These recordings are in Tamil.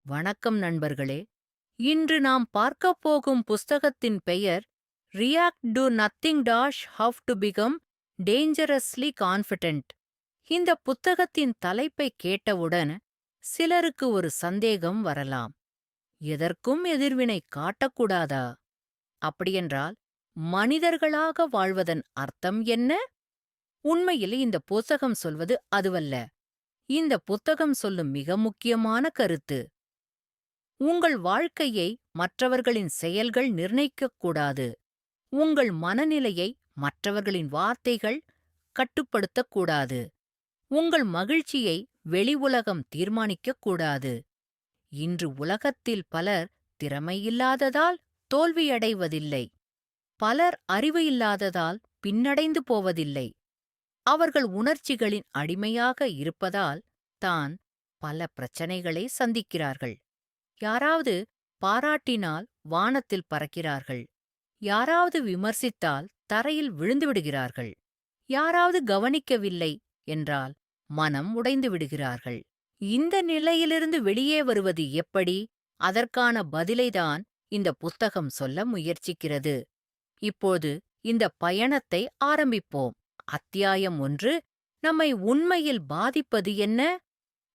வணக்கம் நண்பர்களே. இன்று நாம் பார்க்கப் போகும் புஸ்தகத்தின் பெயர் react to nothing dash how to become dangerously confident. இந்த புத்தகத்தின் தலைப்பை கேட்டவுடன் சிலருக்கு ஒரு சந்தேகம் வரலாம். எதற்கும் எதிர்வினை காட்டக்கூடாதா? அப்படியென்றால் மனிதர்களாக வாழ்வதன் அர்த்தம் என்ன? உண்மையில் இந்த புத்தகம் சொல்வது அதுவல்ல. இந்த புத்தகம் சொல்லும் மிக முக்கியமான கருத்து, உங்கள் வாழ்க்கையை மற்றவர்களின் செயல்கள் நிர்ணயிக்கக் கூடாது. உங்கள் மனநிலையை மற்றவர்களின் வார்த்தைகள் கட்டுப்படுத்தக் கூடாது. உங்கள் மகிழ்ச்சியை வெளி உலகம் தீர்மானிக்கக் கூடாது. இன்று உலகத்தில் பலர் திறமையில்லாததால் தோல்வியடைவதில்லை. பலர் அறிவு இல்லாததால் பின்னடைந்து போவதில்லை. அவர்கள் உணர்ச்சிகளின் அடிமையாக இருப்பதால் தான் பல பிரச்சனைகளை சந்திக்கிறார்கள். யாராவது பாராட்டினால் வானத்தில் பறக்கிறார்கள். யாராவது விமர்சித்தால் தரையில் விழுந்து விடுகிறார்கள். யாராவது கவனிக்கவில்லை என்றால் மனம் உடைந்து விடுகிறார்கள். இந்த நிலையிலிருந்து வெளியே வருவது எப்படி? அதற்கான பதிலைதான் இந்த புத்தகம் சொல்ல முயற்சிக்கிறது. இப்போது இந்த பயணத்தை ஆரம்பிப்போம். அத்தியாயம் 1. நம்மை உண்மையில் பாதிப்பது என்ன?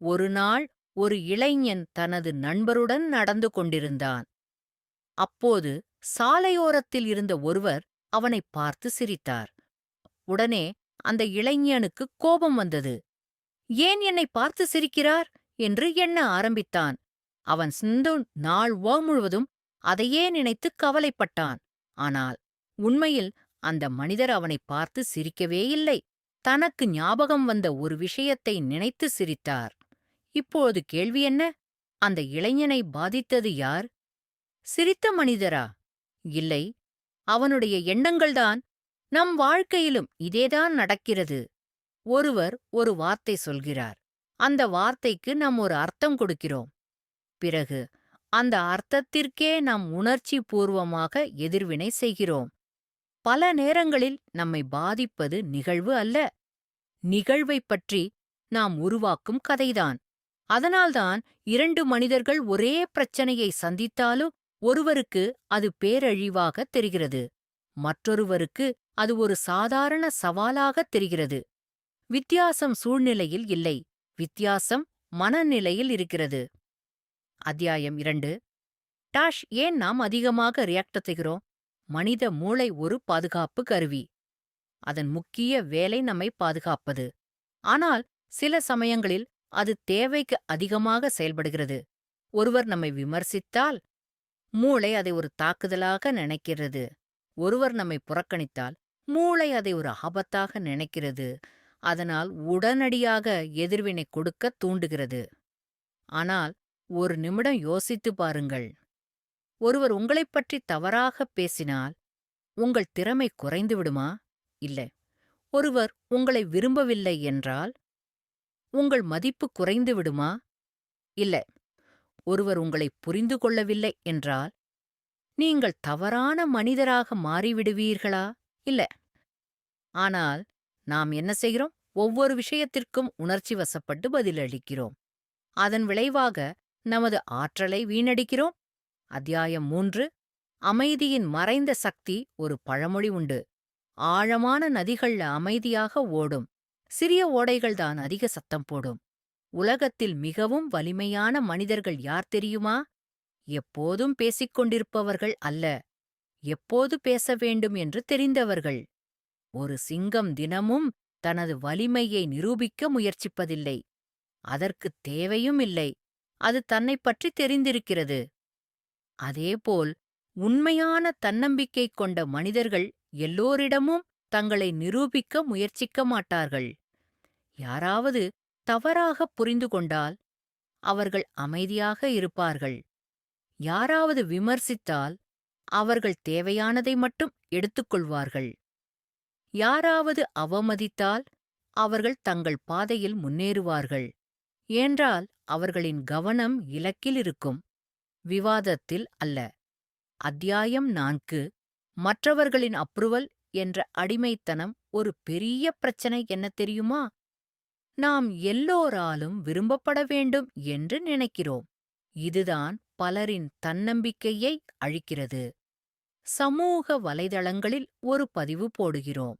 ஒரு நாள் ஒரு இளைஞன் தனது நண்பருடன் நடந்து கொண்டிருந்தான். அப்போது சாலையோரத்தில் இருந்த ஒருவர் அவனைப் பார்த்து சிரித்தார். உடனே அந்த இளைஞனுக்கு கோபம் வந்தது. ஏன் என்னை பார்த்து சிரிக்கிறார் என்று எண்ண ஆரம்பித்தான். அவன் நாள் முழுவதும் அதையே நினைத்து கவலைப்பட்டான். ஆனால் உண்மையில் அந்த மனிதர் அவனைப் பார்த்து சிரிக்கவே இல்லை. தனக்கு ஞாபகம் வந்த ஒரு விஷயத்தை நினைத்து சிரித்தார். இப்போது கேள்வி என்ன? அந்த இளைஞனை பாதித்தது யார்? சிரித்த மனிதரா? இல்லை, அவனுடைய எண்ணங்கள்தான். நம் வாழ்க்கையிலும் இதேதான் நடக்கிறது. ஒருவர் ஒரு வார்த்தை சொல்கிறார். அந்த வார்த்தைக்கு நாம் ஒரு அர்த்தம் கொடுக்கிறோம். பிறகு அந்த அர்த்தத்திற்கே நாம் உணர்ச்சி பூர்வமாக எதிர்வினை செய்கிறோம். பல நேரங்களில் நம்மை பாதிப்பது நிகழ்வு அல்ல, நிகழ்வைப் பற்றி நாம் உருவாக்கும் கதைதான். அதனால்தான் 2 மனிதர்கள் ஒரே பிரச்சனையை சந்தித்தாலும் ஒருவருக்கு அது பேரழிவாகத் தெரிகிறது, மற்றொருவருக்கு அது ஒரு சாதாரண சவாலாகத் தெரிகிறது. வித்தியாசம் சூழ்நிலையில் இல்லை, வித்தியாசம் மனநிலையில் இருக்கிறது. அத்தியாயம் 2. ஏன் நாம் அதிகமாக ரியாக்ட் செய்கிறோம்? மனித மூளை ஒரு பாதுகாப்பு கருவி. அதன் முக்கிய வேலை நம்மை பாதுகாப்பது. ஆனால் சில சமயங்களில் அது தேவைக்கு அதிகமாக செயல்படுகிறது. ஒருவர் நம்மை விமர்சித்தால் மூளை அதை ஒரு தாக்குதலாக நினைக்கிறது. ஒருவர் நம்மை புறக்கணித்தால் மூளை அதை ஒரு ஆபத்தாக நினைக்கிறது. அதனால் உடனடியாக எதிர்வினை கொடுக்க தூண்டுகிறது. ஆனால் ஒரு நிமிடம் யோசித்து பாருங்கள். ஒருவர் உங்களைப் பற்றி தவறாகப் பேசினால் உங்கள் திறமை குறைந்து விடுமா? இல்லை. ஒருவர் உங்களை விரும்பவில்லை என்றால் உங்கள் மதிப்பு குறைந்து விடுமா? இல்லை. ஒருவர் உங்களை புரிந்து கொள்ளவில்லை என்றால் நீங்கள் தவறான மனிதராக மாறிவிடுவீர்களா? இல்லை. ஆனால் நாம் என்ன செய்கிறோம்? ஒவ்வொரு விஷயத்திற்கும் உணர்ச்சி வசப்பட்டு பதிலளிக்கிறோம். அதன் விளைவாக நமது ஆற்றலை வீணடிக்கிறோம். அத்தியாயம் 3. அமைதியின் மறைந்த சக்தி. ஒரு பழமொழி உண்டு. ஆழமான நதிகள் அமைதியாக ஓடும், சிறிய ஓடைகள்தான் அதிக சத்தம் போடும். உலகத்தில் மிகவும் வலிமையான மனிதர்கள் யார் தெரியுமா? எப்போதும் பேசிக் கொண்டிருப்பவர்கள் அல்ல, எப்போது பேச வேண்டும் என்று தெரிந்தவர்கள். ஒரு சிங்கம் தினமும் தனது வலிமையை நிரூபிக்க முயற்சிப்பதில்லை. அதற்குத் தேவையும் இல்லை. அது தன்னைப் பற்றி தெரிந்திருக்கிறது. அதேபோல் உண்மையான தன்னம்பிக்கை கொண்ட மனிதர்கள் எல்லோரிடமும் தங்களை நிரூபிக்க முயற்சிக்க மாட்டார்கள். யாராவது தவறாகப் புரிந்து கொண்டால் அவர்கள் அமைதியாக இருப்பார்கள். யாராவது விமர்சித்தால் அவர்கள் தேவையானதை மட்டும் எடுத்துக்கொள்வார்கள். யாராவது அவமதித்தால் அவர்கள் தங்கள் பாதையில் முன்னேறுவார்கள். ஏனென்றால் அவர்களின் கவனம் இலக்கில் இருக்கும், விவாதத்தில் அல்ல. அத்தியாயம் 4. மற்றவர்களின் அப்ரூவல் என்ற அடிமைத்தனம். ஒரு பெரிய பிரச்சனை என்ன தெரியுமா? நாம் எல்லோராலும் விரும்பப்பட வேண்டும் என்று நினைக்கிறோம். இதுதான் பலரின் தன்னம்பிக்கையை அழிக்கிறது. சமூக வலைதளங்களில் ஒரு பதிவு போடுகிறோம்.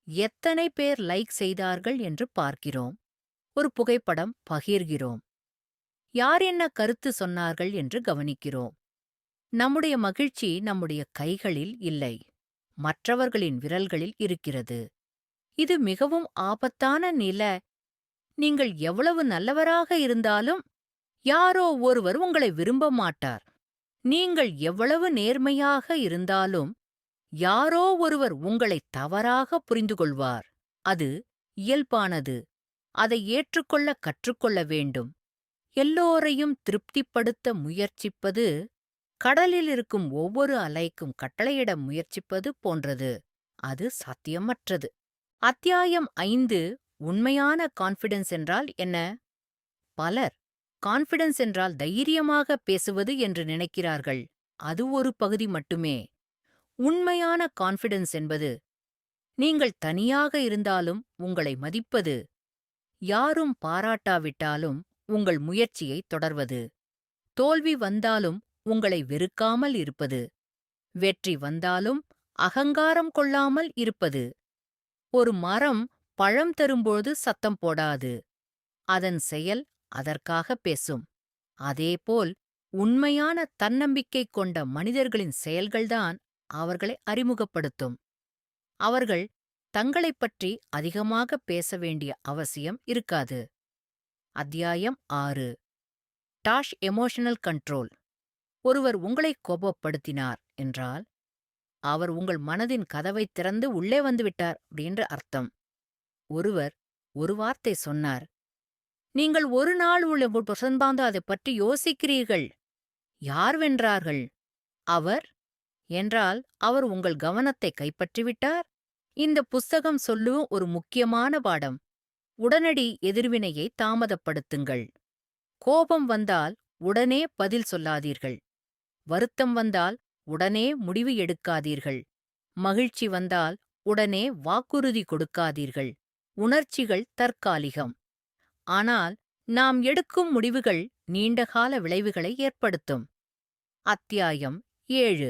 எத்தனை பேர் லைக் செய்தார்கள் என்று பார்க்கிறோம். ஒரு புகைப்படம் பகிர்கிறோம். யார் என்ன கருத்து சொன்னார்கள் என்று கவனிக்கிறோம். நம்முடைய மகிழ்ச்சி நம்முடைய கைகளில் இல்லை, மற்றவர்களின் விரல்களில் இருக்கிறது. இது மிகவும் ஆபத்தான நிலை. நீங்கள் எவ்வளவு நல்லவராக இருந்தாலும் யாரோ ஒருவர் உங்களை விரும்ப மாட்டார். நீங்கள் எவ்வளவு நேர்மையாக இருந்தாலும் யாரோ ஒருவர் உங்களை தவறாக புரிந்துகொள்வார். அது இயல்பானது. அதை ஏற்றுக்கொள்ள கற்றுக்கொள்ள வேண்டும். எல்லோரையும் திருப்திப்படுத்த முயற்சிப்பது கடலில் இருக்கும் ஒவ்வொரு அலைக்கும் கட்டளையிட முயற்சிப்பது போன்றது. அது சாத்தியமற்றது. அத்தியாயம் 5. உண்மையான கான்ஃபிடன்ஸ் என்றால் என்ன? பலர் கான்ஃபிடன்ஸ் என்றால் தைரியமாக பேசுவது என்று நினைக்கிறார்கள். அது ஒரு பகுதி மட்டுமே. உண்மையான கான்ஃபிடன்ஸ் என்பது நீங்கள் தனியாக இருந்தாலும் உங்களை மதிப்பது, யாரும் பாராட்டாவிட்டாலும் உங்கள் முயற்சியை தொடர்வது, தோல்வி வந்தாலும் உங்களை வெறுக்காமல் இருப்பது, வெற்றி வந்தாலும் அகங்காரம் கொள்ளாமல் இருப்பது. ஒரு மரம் பழம் தரும்போது சத்தம் போடாது. அதன் செயல் அதற்காக பேசும். அதேபோல் உண்மையான தன்னம்பிக்கை கொண்ட மனிதர்களின் செயல்கள்தான் அவர்களை அறிமுகப்படுத்தும். அவர்கள் தங்களைப் பற்றி அதிகமாக பேச வேண்டிய அவசியம் இருக்காது. அத்தியாயம் 6. Dash emotional control. ஒருவர் உங்களை கோபப்படுத்தினார் என்றால் அவர் உங்கள் மனதின் கதவைத் திறந்து உள்ளே வந்துவிட்டார் அப்படின்ற அர்த்தம். ஒருவர் ஒரு வார்த்தை சொன்னார். நீங்கள் ஒரு நாள் உள்ள புறம்பாந்து அதைப் பற்றி யோசிக்கிறீர்கள். யார் வென்றார்கள்? அவர் என்றால் அவர் உங்கள் கவனத்தை கைப்பற்றிவிட்டார். இந்த புஸ்தகம் சொல்லும் ஒரு முக்கியமான பாடம். உடனடி எதிர்வினையை தாமதப்படுத்துங்கள். கோபம் வந்தால் உடனே பதில் சொல்லாதீர்கள். வருத்தம் வந்தால் உடனே முடிவு எடுக்காதீர்கள். மகிழ்ச்சி வந்தால் உடனே வாக்குறுதி கொடுக்காதீர்கள். உணர்ச்சிகள் தற்காலிகம். ஆனால் நாம் எடுக்கும் முடிவுகள் நீண்டகால விளைவுகளை ஏற்படுத்தும். அத்தியாயம் 7.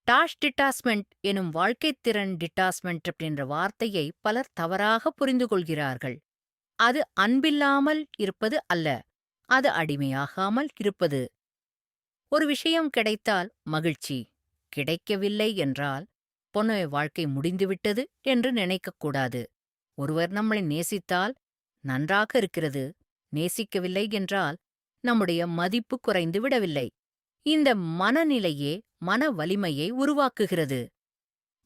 டாஷ் டிட்டாச்மெண்ட் எனும் வாழ்க்கைத்திறன் டிட்டாச்மெண்ட் அப்படின்ற வார்த்தையை பலர் தவறாக புரிந்து கொள்கிறார்கள். அது அன்பில்லாமல் இருப்பது அல்ல, அது அடிமையாகாமல் இருப்பது. ஒரு விஷயம் கிடைத்தால் மகிழ்ச்சி, கிடைக்கவில்லை என்றால் பொன்னை வாழ்க்கை முடிந்துவிட்டது என்று நினைக்கக்கூடாது. ஒருவர் நம்மளை நேசித்தால் நன்றாக இருக்கிறது, நேசிக்கவில்லை என்றால் நம்முடைய மதிப்பு குறைந்து விடவில்லை. இந்த மனநிலையே மன வலிமையை உருவாக்குகிறது.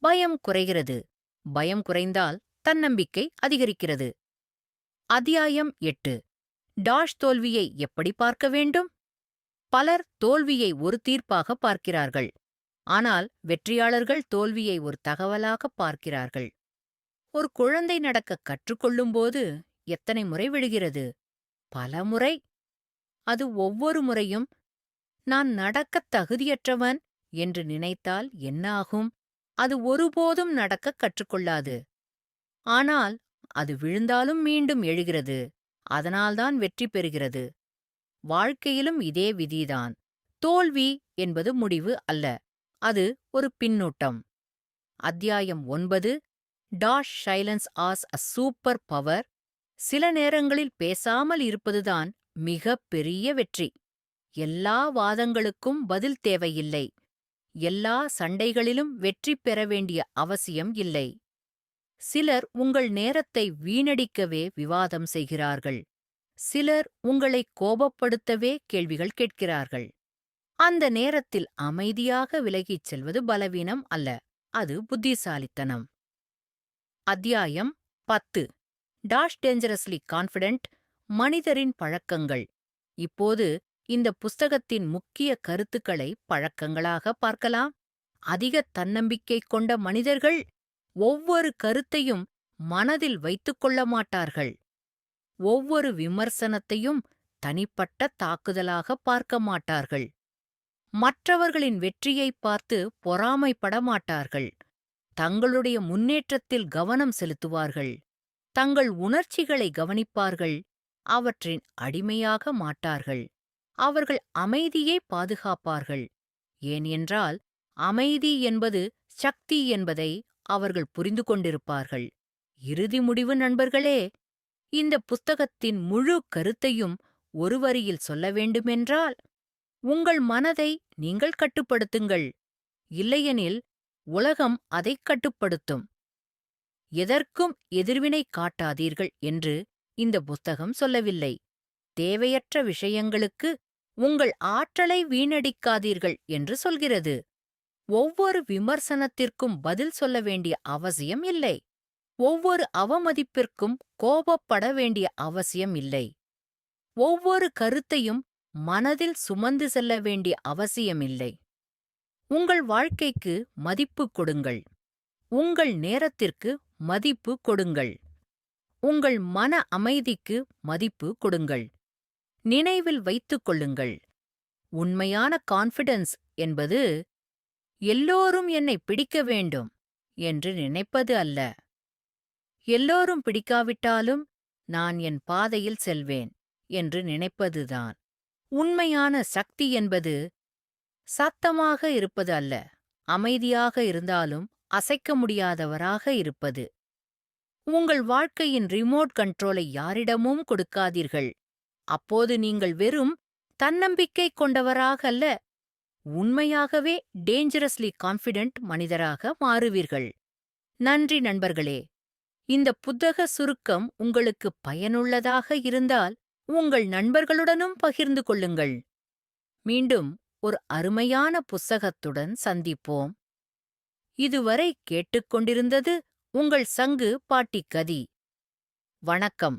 பயம் குறைகிறது. பயம் குறைந்தால் தன்னம்பிக்கை அதிகரிக்கிறது. அத்தியாயம் 8. டாஷ் தோல்வியை எப்படி பார்க்க வேண்டும்? பலர் தோல்வியை ஒரு தீர்ப்பாக பார்க்கிறார்கள். ஆனால் வெற்றியாளர்கள் தோல்வியை ஒரு தகவலாக பார்க்கிறார்கள். ஒரு குழந்தை நடக்க கற்றுக்கொள்ளும்போது எத்தனை முறை விழுகிறது? பல முறை. அது ஒவ்வொரு முறையும் நான் நடக்கத் தகுதியற்றவன் என்று நினைத்தால் என்ன ஆகும்? அது ஒருபோதும் நடக்கக் கற்றுக்கொள்ளாது. ஆனால் அது விழுந்தாலும் மீண்டும் எழுகிறது. அதனால்தான் வெற்றி பெறுகிறது. வாழ்க்கையிலும் இதே விதிதான். தோல்வி என்பது முடிவு அல்ல, அது ஒரு பின்னூட்டம். அத்தியாயம் 9. Dash silence as a super power. சில நேரங்களில் பேசாமல் இருப்பதுதான் மிகப் பெரிய வெற்றி. எல்லா வாதங்களுக்கும் பதில் தேவையில்லை. எல்லா சண்டைகளிலும் வெற்றி பெற வேண்டிய அவசியம் இல்லை. சிலர் உங்கள் நேரத்தை வீணடிக்கவே விவாதம் செய்கிறார்கள். சிலர் உங்களை கோபப்படுத்தவே கேள்விகள் கேட்கிறார்கள். அந்த நேரத்தில் அமைதியாக விலகிச் செல்வது பலவீனம் அல்ல, அது புத்திசாலித்தனம். அத்தியாயம் 10. Dash dangerously confident. மனிதரின் பழக்கங்கள். இப்போது இந்த புஸ்தகத்தின் முக்கிய கருத்துக்களை பழக்கங்களாக பார்க்கலாம். அதிக தன்னம்பிக்கை கொண்ட மனிதர்கள் ஒவ்வொரு கருத்தையும் மனதில் வைத்துக் கொள்ள மாட்டார்கள். ஒவ்வொரு விமர்சனத்தையும் தனிப்பட்ட தாக்குதலாக பார்க்க மாட்டார்கள். மற்றவர்களின் வெற்றியைப் பார்த்து பொறாமைப்பட மாட்டார்கள். தங்களுடைய முன்னேற்றத்தில் கவனம் செலுத்துவார்கள். தங்கள் உணர்ச்சிகளை கவனிப்பார்கள். அவற்றின் அடிமையாக மாட்டார்கள். அவர்கள் அமைதியை பாதுகாப்பார்கள். ஏன் என்றால், அமைதி என்பது சக்தி என்பதை அவர்கள் புரிந்து கொண்டிருப்பார்கள். இறுதி முடிவு நண்பர்களே, இந்த புத்தகத்தின் முழு கருத்தையும் ஒரு வரியில் சொல்ல வேண்டுமென்றால், உங்கள் மனதை நீங்கள் கட்டுப்படுத்துங்கள். இல்லையெனில் உலகம் அதைக் கட்டுப்படுத்தும். எதற்கும் எதிர்வினை காட்டாதீர்கள் என்று இந்த புத்தகம் சொல்லவில்லை. தேவையற்ற விஷயங்களுக்கு உங்கள் ஆற்றலை வீணடிக்காதீர்கள் என்று சொல்கிறது. ஒவ்வொரு விமர்சனத்திற்கும் பதில் சொல்ல வேண்டிய அவசியம் இல்லை. ஒவ்வொரு அவமதிப்பிற்கும் கோபப்பட வேண்டிய அவசியம் இல்லை. ஒவ்வொரு கருத்தையும் மனதில் சுமந்து செல்ல வேண்டிய அவசியமில்லை. உங்கள் வாழ்க்கைக்கு மதிப்பு கொடுங்கள். உங்கள் நேரத்திற்கு மதிப்பு கொடுங்கள். உங்கள் மன அமைதிக்கு மதிப்பு கொடுங்கள். நினைவில் வைத்துக் கொள்ளுங்கள், உண்மையான கான்ஃபிடன்ஸ் என்பது எல்லோரும் என்னை பிடிக்க வேண்டும் என்று நினைப்பது அல்ல. எல்லோரும் பிடிக்காவிட்டாலும் நான் என் பாதையில் செல்வேன் என்று நினைப்பதுதான். உண்மையான சக்தி என்பது சத்தமாக இருப்பது அல்ல, அமைதியாக இருந்தாலும் அசைக்க முடியாதவராக இருப்பது. உங்கள் வாழ்க்கையின் ரிமோட் கண்ட்ரோலை யாரிடமும் கொடுக்காதீர்கள். அப்போது நீங்கள் வெறும் தன்னம்பிக்கை கொண்டவராக அல்ல, உண்மையாகவே டேஞ்சரஸ்லி கான்ஃபிடென்ட் மனிதராக மாறுவீர்கள். நன்றி நண்பர்களே. இந்த புத்தக சுருக்கம் உங்களுக்கு பயனுள்ளதாக இருந்தால் உங்கள் நண்பர்களுடனும் பகிர்ந்து கொள்ளுங்கள். மீண்டும் ஒரு அருமையான புத்தகத்துடன் சந்திப்போம். இதுவரை கேட்டுக்கொண்டிருந்தது உங்கள் சங்கு பாட்டி கதி. வணக்கம்.